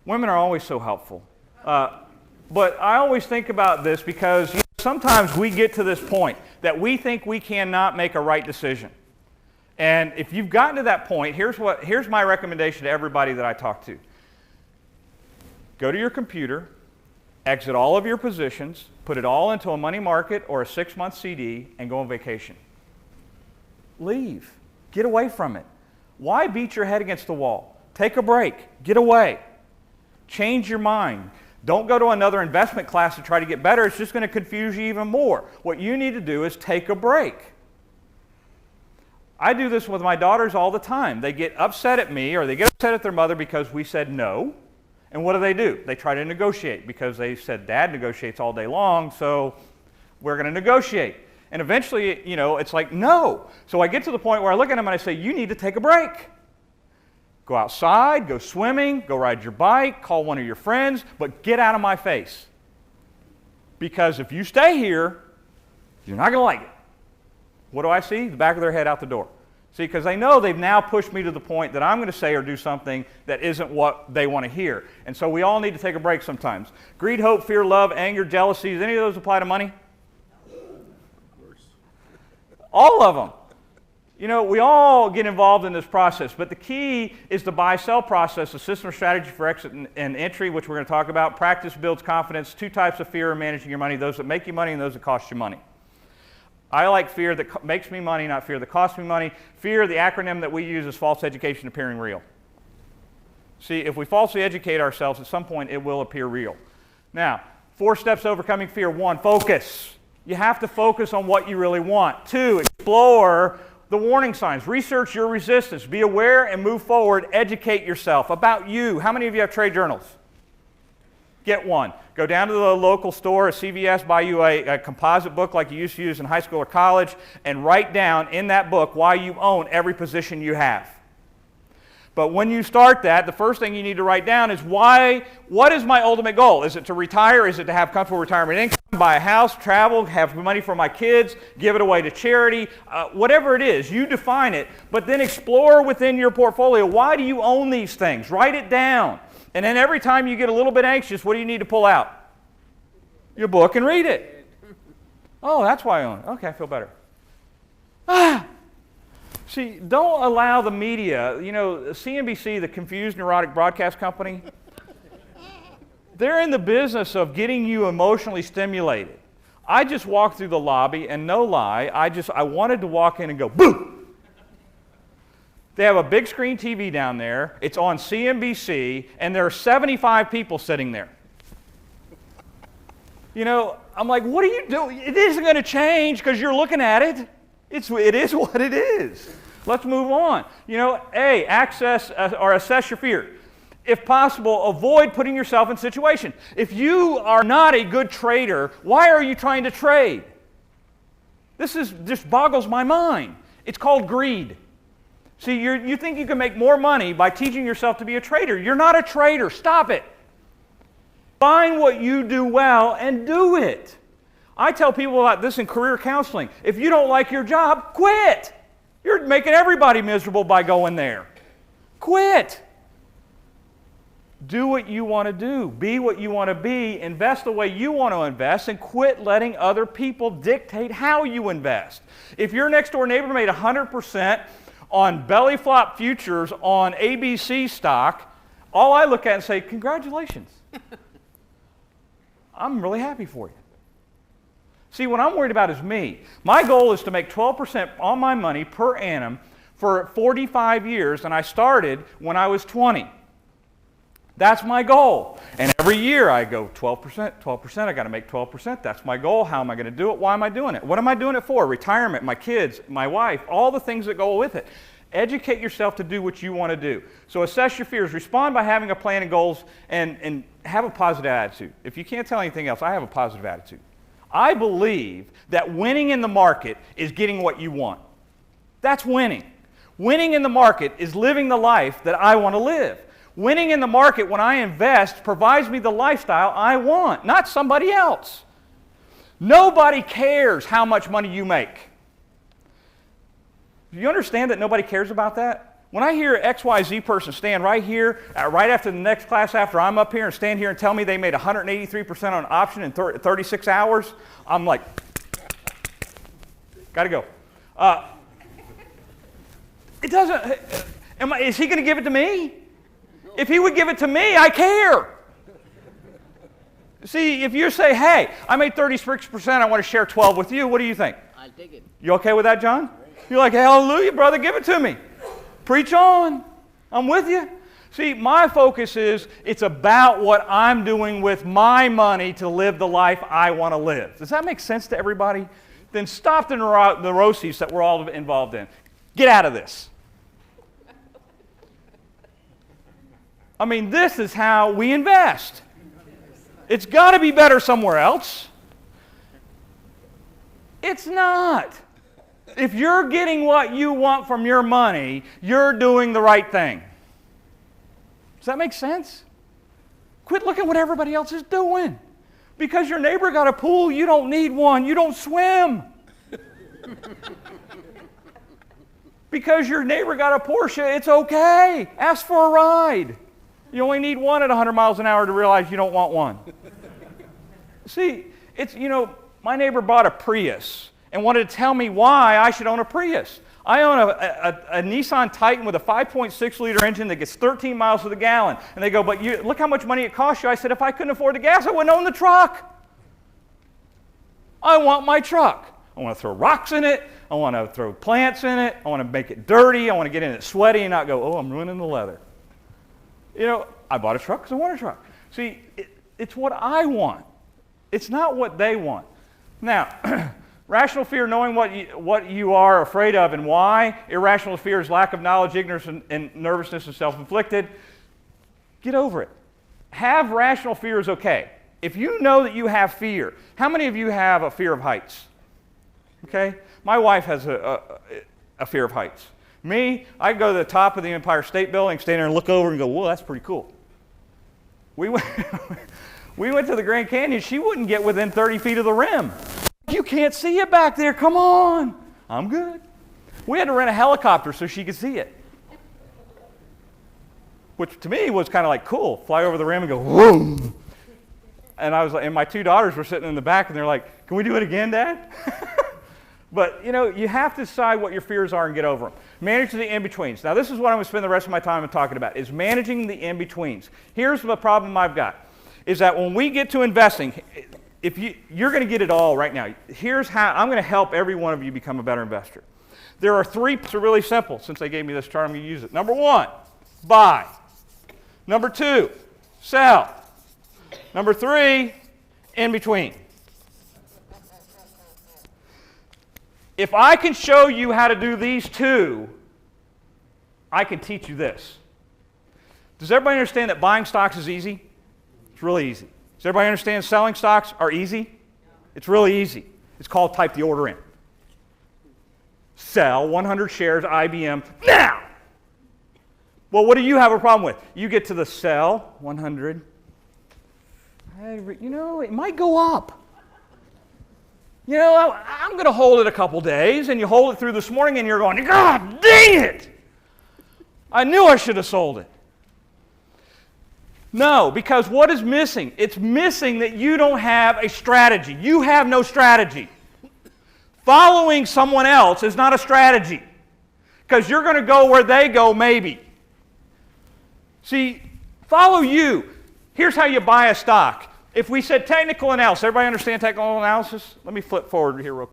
Women are always so helpful. But I always think about this because sometimes we get to this point that we think we cannot make a right decision. And if you've gotten to that point, here's my recommendation to everybody that I talk to. Go to your computer, exit all of your positions, put it all into a money market or a 6-month CD, and go on vacation. Leave. Get away from it. Why beat your head against the wall? Take a break. Get away. Change your mind. Don't go to another investment class to try to get better. It's just going to confuse you even more. What you need to do is take a break. I do this with my daughters all the time. They get upset at me or they get upset at their mother because we said no. And what do? They try to negotiate because they said Dad negotiates all day long, so we're going to negotiate. And eventually, it's like, no. So I get to the point where I look at them and I say, you need to take a break. Go outside, go swimming, go ride your bike, call one of your friends, but get out of my face. Because if you stay here, you're not going to like it. What do I see? The back of their head out the door. See, because they know they've now pushed me to the point that I'm going to say or do something that isn't what they want to hear. And so we all need to take a break sometimes. Greed, hope, fear, love, anger, jealousy, does any of those apply to money? All of them. We all get involved in this process, but the key is the buy-sell process, a system or strategy for exit and entry, which we're going to talk about. Practice builds confidence. 2 types of fear are managing your money, those that make you money and those that cost you money. I like fear that makes me money, not fear that costs me money. Fear, the acronym that we use is false education appearing real. See, if we falsely educate ourselves, at some point it will appear real. Now, 4 steps to overcoming fear. 1, focus. You have to focus on what you really want. 2, explore the warning signs. Research your resistance. Be aware and move forward. Educate yourself about you. How many of you have trade journals? Get one. Go down to the local store, a CVS, buy you a composite book like you used to use in high school or college, and write down in that book why you own every position you have. But when you start that, the first thing you need to write down is what is my ultimate goal? Is it to retire? Is it to have comfortable retirement income, buy a house, travel, have money for my kids, give it away to charity? Whatever it is, you define it, but then explore within your portfolio. Why do you own these things? Write it down. And then every time you get a little bit anxious, what do you need to pull out? Your book and read it. Oh, that's why I own it. Okay, I feel better. See, don't allow the media, CNBC, the confused neurotic broadcast company, they're in the business of getting you emotionally stimulated. I just walked through the lobby, and no lie, I wanted to walk in and go, boo! They have a big screen TV down there. It's on CNBC, and there are 75 people sitting there. I'm like, what are you doing? It isn't going to change because you're looking at it. It is what it is. Let's move on. A, access or assess your fear. If possible, avoid putting yourself in situations. If you are not a good trader, why are you trying to trade? This just boggles my mind. It's called greed. See, you think you can make more money by teaching yourself to be a trader. You're not a trader. Stop it. Find what you do well and do it. I tell people about this in career counseling. If you don't like your job, quit. You're making everybody miserable by going there. Quit. Do what you want to do. Be what you want to be. Invest the way you want to invest, and quit letting other people dictate how you invest. If your next door neighbor made 100% on belly flop futures on ABC stock, all I look at and say, congratulations. I'm really happy for you. See, what I'm worried about is me. My goal is to make 12% on my money per annum for 45 years, and I started when I was 20. That's my goal. And every year I go 12%, 12%, I got to make 12%. That's my goal. How am I going to do it? Why am I doing it? What am I doing it for? Retirement, my kids, my wife, all the things that go with it. Educate yourself to do what you want to do. So assess your fears. Respond by having a plan and goals, and have a positive attitude. If you can't tell anything else, I have a positive attitude. I believe that winning in the market is getting what you want. That's winning. Winning in the market is living the life that I want to live. Winning in the market when I invest provides me the lifestyle I want, not somebody else. Nobody cares how much money you make. Do you understand that nobody cares about that? When I hear XYZ person stand right here, right after the next class after I'm up here and stand here and tell me they made 183% on option in 36 hours, I'm like, got to go. It doesn't, is he going to give it to me? If he would give it to me, I care. See, if you say, hey, I made 36%, I want to share 12 with you, what do you think? I'll take it. You okay with that, John? You're like, hallelujah, brother, give it to me. Preach on. I'm with you. See, my focus is it's about what I'm doing with my money to live the life I want to live. Does that make sense to everybody? Then stop the neuroses that we're all involved in. Get out of this. I mean, this is how we invest. It's got to be better somewhere else. It's not. If you're getting what you want from your money, you're doing the right thing. Does that make sense? Quit looking at what everybody else is doing. Because your neighbor got a pool, you don't need one. You don't swim. Because your neighbor got a Porsche, it's okay. Ask for a ride. You only need one at 100 miles an hour to realize you don't want one. See, it's, my neighbor bought a Prius and wanted to tell me why I should own a Prius. I own a Nissan Titan with a 5.6-liter engine that gets 13 miles to the gallon. And they go, but look how much money it costs you. I said, if I couldn't afford the gas, I wouldn't own the truck. I want my truck. I want to throw rocks in it. I want to throw plants in it. I want to make it dirty. I want to get in it sweaty and not go, oh, I'm ruining the leather. I bought a truck because I want a truck. See, it's what I want. It's not what they want. Now, rational fear, knowing what you are afraid of and why. Irrational fear is lack of knowledge, ignorance, and nervousness is self-inflicted. Get over it. Have rational fear is okay. If you know that you have fear, how many of you have a fear of heights? Okay? My wife has a fear of heights. Me, I go to the top of the Empire State Building, stand there and look over and go, whoa, that's pretty cool. We went to the Grand Canyon. She wouldn't get within 30 feet of the rim. You can't see it back there. Come on. I'm good. We had to rent a helicopter so she could see it. Which to me was kind of like cool. Fly over the rim and go, whoom. And I was like, and my two daughters were sitting in the back and they're like, can we do it again, Dad? But, you have to decide what your fears are and get over them. Manage the in-betweens. Now, this is what I'm going to spend the rest of my time talking about, is managing the in-betweens. Here's the problem I've got, is that when we get to investing, if you're going to get it all right now. Here's how I'm going to help every one of you become a better investor. There are three, it's really simple. Since they gave me this chart, I'm going to use it. Number one, buy. Number two, sell. Number three, in between. If I can show you how to do these two, I can teach you this. Does everybody understand that buying stocks is easy? It's really easy. Does everybody understand selling stocks are easy? It's really easy. It's called type the order in. Sell 100 shares IBM now. Well, what do you have a problem with? You get to the sell 100. It might go up. I'm going to hold it a couple days, and you hold it through this morning, and you're going, God dang it! I knew I should have sold it. No, because what is missing? It's missing that you don't have a strategy. You have no strategy. Following someone else is not a strategy, because you're going to go where they go, maybe. See, follow you. Here's how you buy a stock. If we said technical analysis, everybody understand technical analysis? Let me flip forward here real quick.